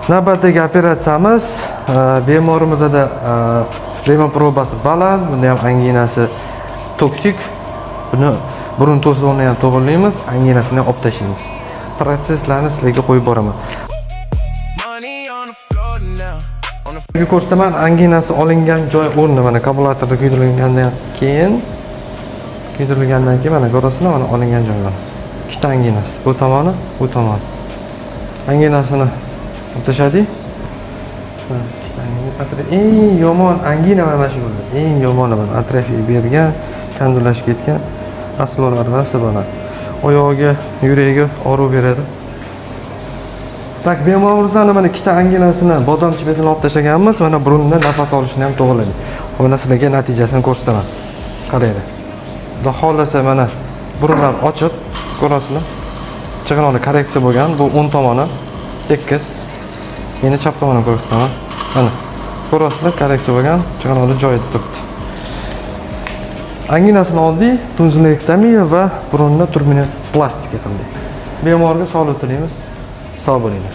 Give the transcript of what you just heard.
Navbatdagi operatsiyamiz bemorimizda remon probasi baland, bunda ham anginasi toksik. Buni burun to'siqni ham to'g'rilaymiz, anginasini ham olib tashlaymiz. Protsesslarni sizlarga qo'yib boraman. Sizga ko'rsataman, anginasi olingan joy o'rni mana kabulatorda kuydirilgandan keyin mana ko'rasizlar, mana olingan joylar. Ikkita anginasi, bu tomoni, bu tomoni. Anginasini tashladik. Eng yomon angina mana shu bo'ladi. Eng yomoni mana atrofiya bergan, kandillashib ketgan aslolardan bo'ladi. Oyog'iga, yuragiga og'riq beradi. Tak, bemorimizning mana ikkita anginasini, bodom chipasini olib tashlaganmiz. Mana burundan nafas olishni ham to'g'riladik. Mana sizlarga natijasini ko'rsataman. Qaranglar. Xudo xolasa mana burunlar ochiq, ko'rasizlar. Chig'anoqli korreksiya bo'lgan. Bu o'ng tomoni tekis. Yana chap tomonini ko'rsataman. Mana ko'rasizlar, korreksiya bo'lgan, chig'anoqli joyida turibdi. Anginasini oldik, tunzilektomiya va burunni turmini plastika qildik. Bemorga sog'lik tilaymiz. Sog' bo'linglar.